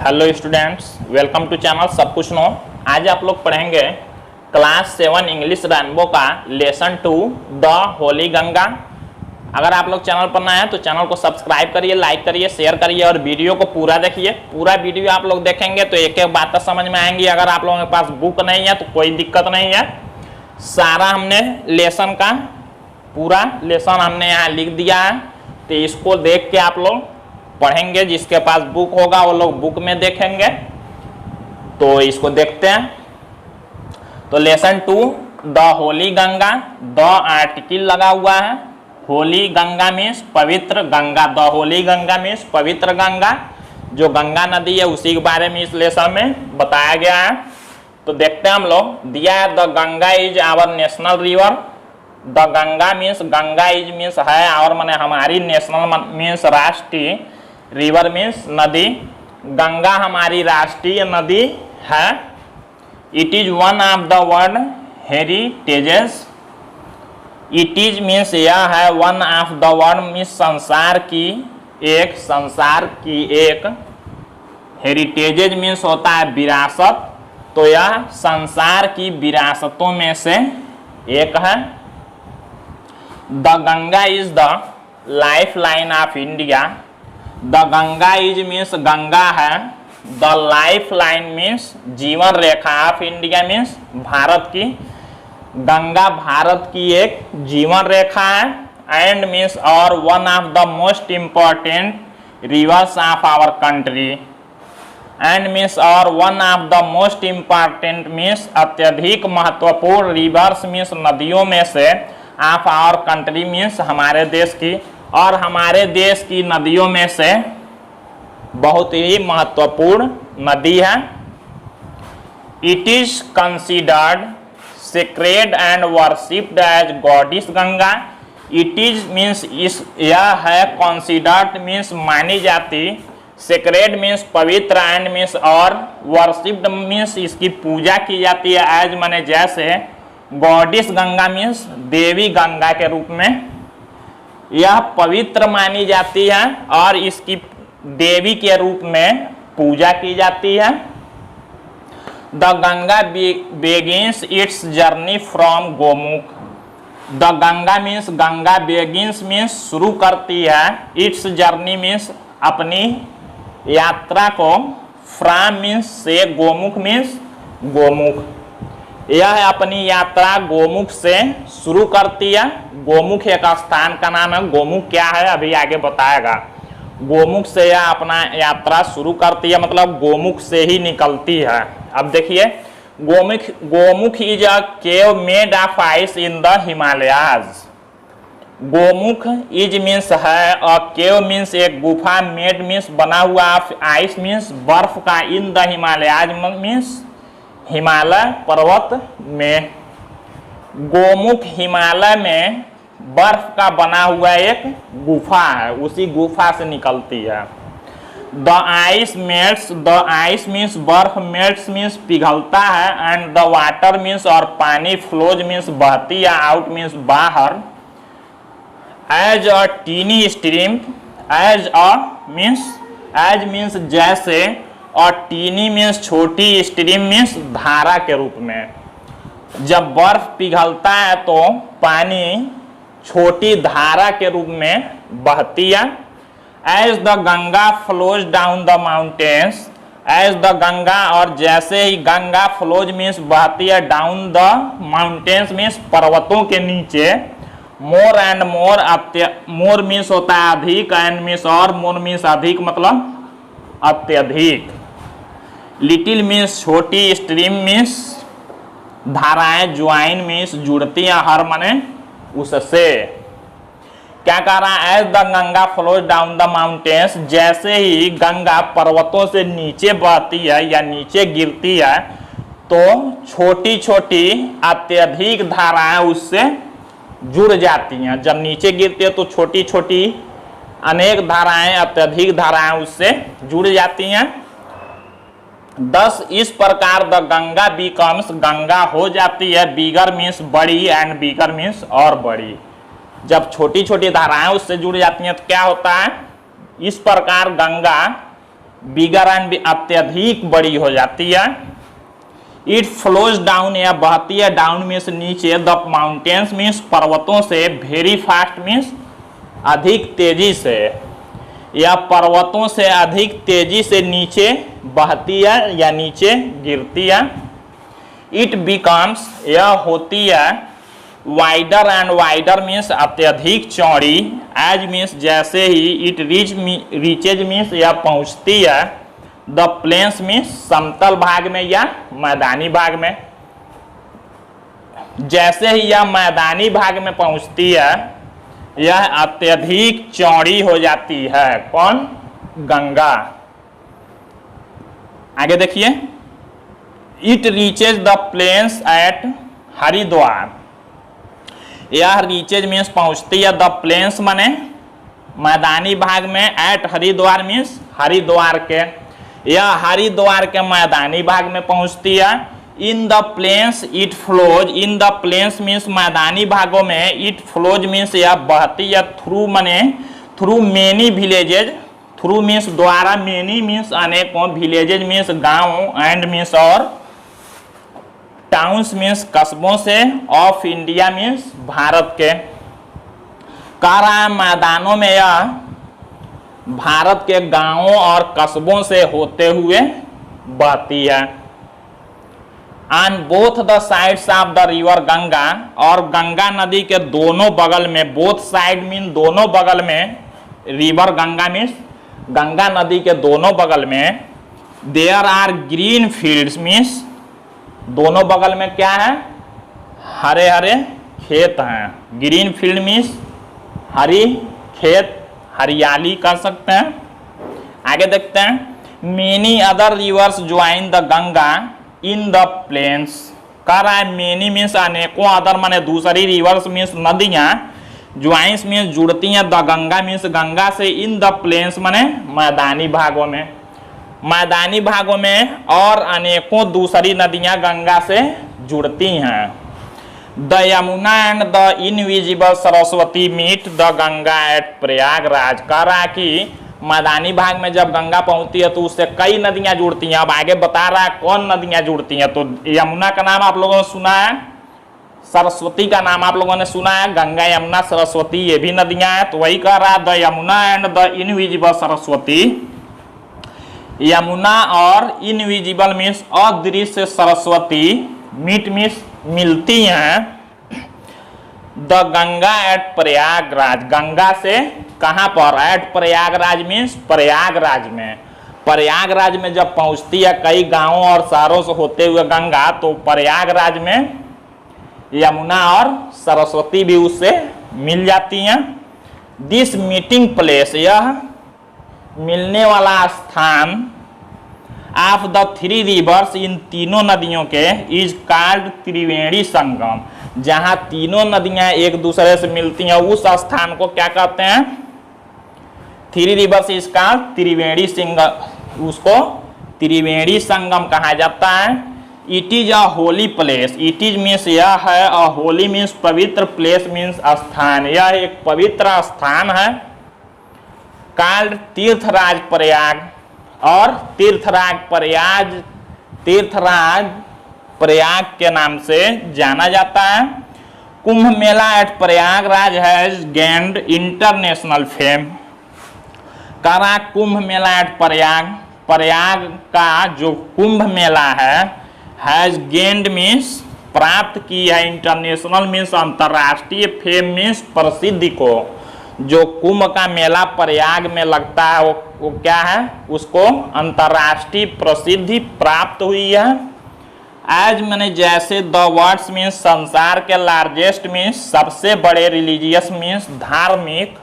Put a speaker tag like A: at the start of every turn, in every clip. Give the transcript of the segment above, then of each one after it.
A: Hello students, welcome to channel सब कुछ नो। आज आप लोग पढ़ेंगे क्लास 7 इंग्लिश रेनबो का लेसन 2 द होली गंगा। अगर आप लोग चैनल पर नए हैं तो चैनल को सब्सक्राइब करिए, लाइक करिए, शेयर करिए और वीडियो को पूरा देखिए। पूरा वीडियो आप लोग देखेंगे तो एक एक बात समझ में आएंगी। अगर आप लोगों के पास बुक नहीं है तो कोई दिक्कत नहीं है, सारा हमने लेसन का पूरा लेसन हमने यहाँ लिख दिया है। तो इसको देख के आप लोग पढ़ेंगे। जिसके पास बुक होगा वो लोग बुक में देखेंगे। तो इसको देखते हैं। तो lesson 2 the holy Ganga, the article लगा हुआ है। होली गंगा मीन्स पवित्र Ganga, the holy Ganga means पवित्र गंगा, जो गंगा नदी है उसी के बारे में इस लेसन में बताया गया है। तो देखते हैं हम लोग। दिया है the Ganga is our national river. The Ganga means Ganga is means है, और माने हमारी, नेशनल मीन्स राष्ट्रीय, रिवर मीन्स नदी। गंगा हमारी राष्ट्रीय नदी है। It is one of the world heritages. It is means यह है, one of the world means संसार की एक, हेरिटेजेज मीन्स होता है विरासत। तो यह संसार की विरासतों में से एक है। The Ganga is the life line of India. The Ganga is means Ganga है। द लाइफ लाइन मीन्स जीवन रेखा ऑफ इंडिया मीन्स भारत की। गंगा भारत की एक जीवन रेखा है। एंड मीन्स और one of the most important rivers of our country. And means और one of the most important means अत्यधिक महत्वपूर्ण, रिवर्स मीन्स नदियों में से, ऑफ आवर कंट्री मीन्स हमारे देश की, और हमारे देश की नदियों में से बहुत ही महत्वपूर्ण नदी है। It is considered sacred and worshipped as goddess Ganga. It is means इस, यह है, कंसिडर्ड मीन्स मानी जाती, सेक्रेड मीन्स पवित्र, एंड मीन्स और, वर्शिप्ड मीन्स इसकी पूजा की जाती है। एज माने जैसे, गॉडिस गंगा मीन्स देवी गंगा के रूप में यह पवित्र मानी जाती है और इसकी देवी के रूप में पूजा की जाती है। The Ganga Begins it's journey from Gomukh. The Ganga means Ganga Begins means शुरू करती है, इट्स जर्नी मीन्स अपनी यात्रा को, फ्रॉम मीन्स से, गोमुख मीन्स गोमुख, यह अपनी यात्रा गोमुख से शुरू करती है। गोमुख एक स्थान का नाम है। गोमुख क्या है अभी आगे बताएगा। गोमुख से यह अपना यात्रा शुरू करती है, मतलब गोमुख से ही निकलती है। अब देखिए, Gomukh is a cave made of ice in the Himalayas. Gomukh is means है, और केव मीन्स एक गुफा, मेड मीन्स बना हुआ, ऑफ आइस मीन्स बर्फ का, in the Himalayas means Himalaya पर्वत में। गोमुख हिमालय में बर्फ का बना हुआ एक गुफा है, उसी गुफा से निकलती है। The ice melts, the ice means बर्फ, मेल्ट्स मीन्स पिघलता है, एंड द वाटर मीन्स और पानी, फ्लोज मीन्स बहती है, आउट मीन्स बाहर। As a tiny stream, as means जैसे, और टीनी मीन्स छोटी, स्ट्रीम मीन्स धारा के रूप में। जब बर्फ पिघलता है तो पानी छोटी धारा के रूप में बहती है। As the Ganga flows down the mountains, as the Ganga और जैसे ही गंगा, फ्लोज मीन्स बहती है, डाउन द माउंटेन्स मीन्स पर्वतों के नीचे। More and more, more means होता है अधिक, एंड मीन्स और, मोर मीन्स अधिक मतलब अत्यधिक। लिटिल मीन्स छोटी, स्ट्रीम मीन्स धाराएं, ज्वाइन मीन्स जुड़ती हैं, हर माने उससे। क्या कह रहा है, as the Ganga flows down the mountains, जैसे ही गंगा पर्वतों से नीचे बहती है या नीचे गिरती है तो छोटी छोटी अत्यधिक धाराएं उससे जुड़ जाती हैं। जब नीचे गिरती है तो छोटी छोटी अनेक धाराएं, अत्यधिक धाराएं उससे जुड़ जाती हैं। 10 इस प्रकार द गंगा बिकम्स, गंगा हो जाती है, बिगर मीन्स बड़ी, एंड बिगर मीन्स और बड़ी। जब छोटी छोटी धाराएं उससे जुड़ जाती हैं तो क्या होता है, इस प्रकार गंगा बिगर एंड अत्यधिक बड़ी हो जाती है। इट फ्लोज डाउन या बहती है, डाउन मीन्स नीचे, द माउंटेन्स मीन्स पर्वतों से, वेरी फास्ट मीन्स अधिक तेजी से, या पर्वतों से अधिक तेजी से नीचे बहती है या नीचे गिरती है। इट बिकम्स यह होती है, वाइडर एंड वाइडर मीन्स अत्यधिक चौड़ी, एज मीन्स जैसे ही, इट रीचेज मीन्स यह पहुंचती है, द प्लेन्स मीन्स समतल भाग में या मैदानी भाग में। जैसे ही यह मैदानी भाग में पहुंचती है यह अत्यधिक चौड़ी हो जाती है। कौन? गंगा। आगे देखिए, it reaches the plains at Haridwar, यह रीचेज मीन्स पहुंचती है, द प्लेन्स माने मैदानी भाग में, एट हरिद्वार मीन्स हरिद्वार के, यह हरिद्वार के मैदानी भाग में पहुंचती है। In the plains it flows, in the plains means मैदानी भागों में, इट फ्लोज मीन्स यह बहती है, थ्रू माने through many villages, through means द्वारा, मेनी मीन्स अनेकों, विलेजेज मीन्स गांव, एंड मीन्स और, टाउन्स मीन्स कस्बों से, ऑफ इंडिया मीन्स भारत के। कह रहा है मैदानों में यह भारत के गांवों और कस्बों से होते हुए बहती है। On both the sides of the river Ganga, और गंगा नदी के दोनों बगल में, बोथ साइड मीन दोनों बगल में, रिवर गंगा मीन्स गंगा नदी के दोनों बगल में, there are green fields means दोनों बगल में क्या है? हरे हरे खेत हैं। ग्रीन फील्ड मीन्स हरी खेत, हरियाली कर सकते हैं। आगे देखते हैं, many other rivers join the Ganga in the plains. कह रहा है मेनी मीन्स अनेकों, अदर माने दूसरी, रिवर्स मीन्स नदियां, ज्वाइंस मीन्स जुड़ती हैं, द गंगा मीन्स गंगा से, इन द प्लेन्स माने मैदानी भागों में, मैदानी भागों में, और अनेकों दूसरी नदियां गंगा से जुड़ती हैं। The Yamuna and the invisible Saraswati meet the Ganga at Prayagraj. कह रहा है कि मैदानी भाग में जब गंगा पहुंचती है तो उससे कई नदियां जुड़ती हैं। अब आगे बता रहा है कौन नदियां जुड़ती हैं। तो यमुना का नाम आप लोगों ने सुना है, सरस्वती का नाम आप लोगों ने सुना है, गंगा यमुना सरस्वती ये भी नदियां हैं। तो वही कह रहा है, the Yamuna and the invisible Saraswati, Yamuna और इनविजिबल मीन्स अदृश्य सरस्वती, मीट मीन्स मिलती हैं, द गंगा एट प्रयागराज, गंगा से कहां पर? एट प्रयागराज मीन्स प्रयागराज में, प्रयागराज में जब पहुंचती है कई गांवों और शहरों से होते हुए गंगा, तो प्रयागराज में यमुना और सरस्वती भी उससे मिल जाती हैं। दिस मीटिंग प्लेस, यह मिलने वाला स्थान, ऑफ द थ्री रिवर्स, इन तीनों नदियों के, इज कॉल्ड त्रिवेणी संगम, जहां तीनों नदियां एक दूसरे से मिलती हैं उस स्थान को क्या कहते हैं? Three reverse is called Triveni Sangam, उसको त्रिवेणी संगम कहा जाता है। It is a holy place, it is means यह है, अ होली मीन्स पवित्र, प्लेस मीन्स स्थान, यह एक पवित्र स्थान है। कॉल्ड तीर्थराज प्रयाग, और तीर्थराज प्रयाग के नाम से जाना जाता है। Kumbh Mela at Prayagraj has gained international fame. कह रहा कुंभ मेला एट प्रयाग का जो कुंभ मेला है, हैज गेन्ड मीन्स प्राप्त की है, इंटरनेशनल मीन्स अंतर्राष्ट्रीय, फेम मीन्स प्रसिद्धि को। जो कुंभ का मेला प्रयाग में लगता है वो क्या है? उसको अंतर्राष्ट्रीय प्रसिद्धि प्राप्त हुई है। एज मैंने जैसे, द वर्ड्स मीन्स संसार के, लार्जेस्ट मीन्स सबसे बड़े, रिलीजियस मीन्स धार्मिक,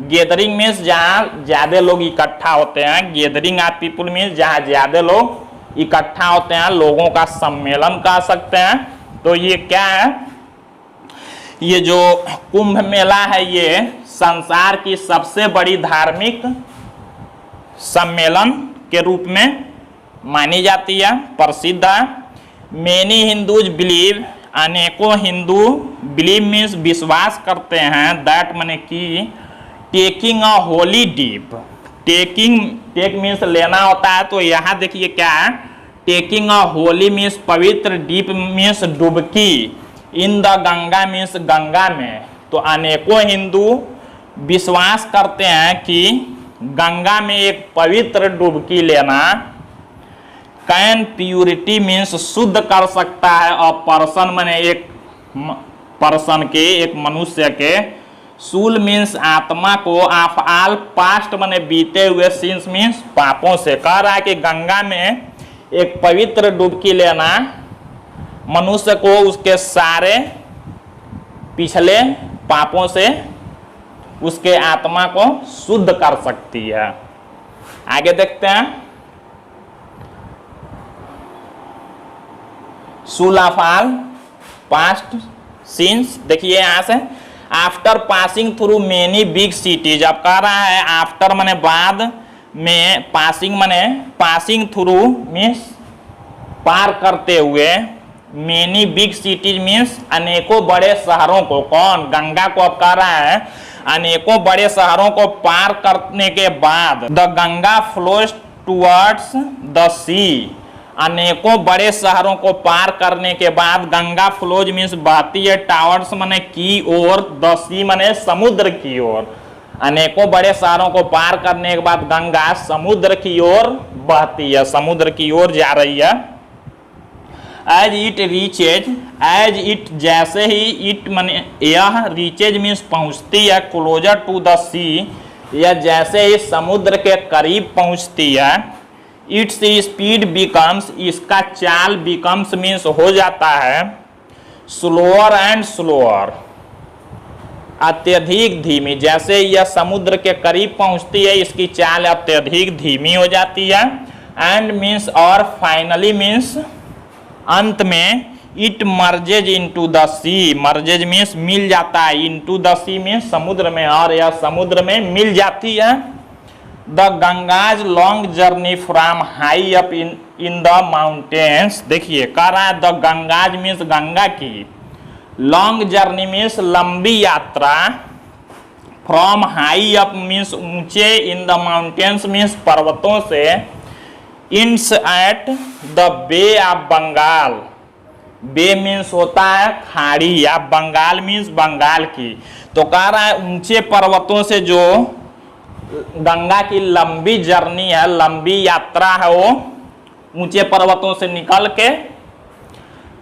A: गैदरिंग मीन्स जहाँ ज्यादा लोग इकट्ठा होते हैं, गैदरिंग ऑफ पीपुल मीन्स जहाँ ज्यादा लोग इकट्ठा होते हैं, लोगों का सम्मेलन कह सकते हैं। तो ये क्या है? ये जो कुंभ मेला है ये संसार की सबसे बड़ी धार्मिक सम्मेलन के रूप में मानी जाती है, प्रसिद्ध है। मेनी हिंदूज बिलीव, अनेकों हिंदू, बिलीव मीन्स विश्वास करते हैं, दैट माने कि taking a holy dip, take means लेना होता है, तो यहाँ देखिए क्या है, टेकिंग अ होली मीन्स पवित्र, डीप मीन्स डुबकी, in the Ganga means Ganga में। तो अनेकों हिंदू विश्वास करते हैं कि गंगा में एक पवित्र डुबकी लेना कैन प्यूरिटी मीन्स शुद्ध कर सकता है अ पर्सन, माने एक पर्सन के, एक मनुष्य के, सूल मीन्स आत्मा को, ऑफ ऑल पास्ट माने बीते हुए, सिंस मीन्स पापों से। कह रहा है कि गंगा में एक पवित्र डुबकी लेना मनुष्य को उसके सारे पिछले पापों से उसके आत्मा को शुद्ध कर सकती है। आगे देखते हैं, सूल ऑफ ऑल पास्ट सिंस, देखिए यहां से after passing through many big cities. अब कह रहा है आफ्टर माने बाद में, पासिंग माने पासिंग थ्रू मीन्स पार करते हुए, मेनी बिग सिटीज मीन्स अनेकों बड़े शहरों को, कौन, गंगा को। अब कह रहा है अनेकों बड़े शहरों को पार करने के बाद, the Ganga flows towards the sea, अनेकों बड़े शहरों को पार करने के बाद गंगा फ्लोज मीन्स बहती है, टावर्स माने की ओर, द सी माने समुद्र की ओर। अनेकों बड़े शहरों को पार करने के बाद गंगा समुद्र की ओर बहती है, समुद्र की ओर जा रही है। As it reaches, as it जैसे ही, इट माने यह, रीचेज मीन्स पहुंचती है, क्लोजर टू द सी, यह जैसे ही समुद्र के करीब पहुंचती है, इट्स स्पीड बिकम्स, इसका चाल, बिकम्स मीन्स हो जाता है, स्लोअर एंड स्लोअर, अत्यधिक धीमी। जैसे यह समुद्र के करीब पहुंचती है इसकी चाल अत्यधिक धीमी हो जाती है। एंड मीन्स और, फाइनली मीन्स अंत में, it merges into the sea, merges means मिल जाता है, इनटू द सी मीन्स समुद्र में, और यह समुद्र में मिल जाती है। The Ganga's long journey from high up in the mountains, देखिए कह रहा है द गंगाज मीन्स गंगा की, लॉन्ग जर्नी मीन्स लंबी यात्रा, फ्रॉम हाई अप मीन्स ऊंचे, इन द माउंटेन्स मीन्स पर्वतों से, ends at the bay of Bengal, bay means होता है खाड़ी, या बंगाल मीन्स बंगाल की। तो कह रहा है ऊंचे पर्वतों से जो गंगा की लंबी जर्नी है, लंबी यात्रा है, वो ऊंचे पर्वतों से निकल के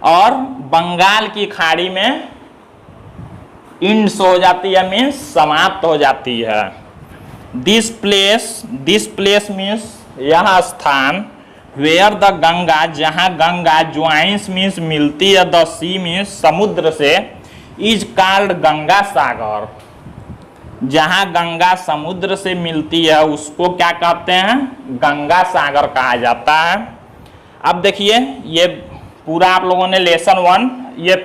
A: और बंगाल की खाड़ी में इंड्स हो जाती है, मीन्स समाप्त हो जाती है। दिस प्लेस मीन्स यह स्थान, वेयर द गंगा, जहां गंगा, ज्वाइंस मीन्स मिलती है, द सी मीन्स समुद्र से, इज कॉल्ड गंगा सागर, जहां गंगा समुद्र से मिलती है उसको क्या कहते हैं, गंगा सागर कहा जाता है। अब देखिए ये पूरा आप लोगों ने लेसन 1, ये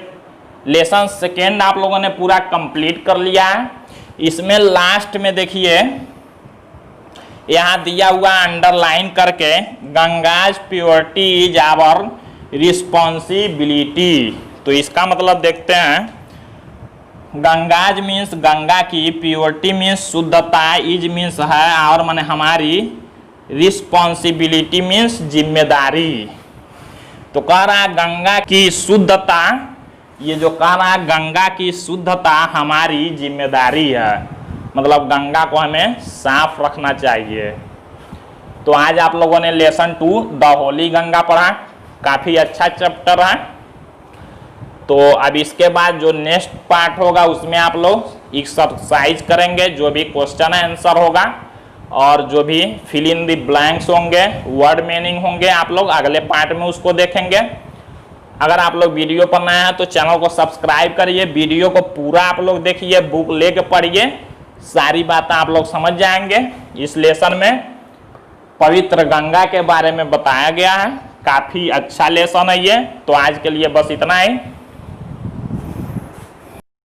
A: लेसन 2 आप लोगों ने पूरा कंप्लीट कर लिया है। इसमें लास्ट में देखिए यहाँ दिया हुआ अंडरलाइन करके, गंगाज प्योरिटी इज आवर रिस्पॉन्सिबिलिटी। तो इसका मतलब देखते हैं, गंगाज मीन्स गंगा की, प्योरिटी मीन्स शुद्धता, इज मीन्स है, और माने हमारी, रिस्पॉन्सिबिलिटी मीन्स जिम्मेदारी। तो कह रहा है गंगा की शुद्धता, ये जो कह रहा है गंगा की शुद्धता हमारी जिम्मेदारी है, मतलब गंगा को हमें साफ रखना चाहिए। तो आज आप लोगों ने लेसन 2 द होली गंगा पढ़ा, काफी अच्छा चैप्टर है। तो अब इसके बाद जो नेक्स्ट पार्ट होगा उसमें आप लोग एक्सरसाइज करेंगे, जो भी क्वेश्चन आंसर होगा और जो भी फिल इन द ब्लैंक्स होंगे, वर्ड मीनिंग होंगे, आप लोग अगले पार्ट में उसको देखेंगे। अगर आप लोग वीडियो पर नए हैं तो चैनल को सब्सक्राइब करिए, वीडियो को पूरा आप लोग देखिए, बुक लेके पढ़िए, सारी बातें आप लोग समझ जाएंगे। इस लेसन में पवित्र गंगा के बारे में बताया गया है, काफी अच्छा लेसन है ये। तो आज के लिए बस इतना ही।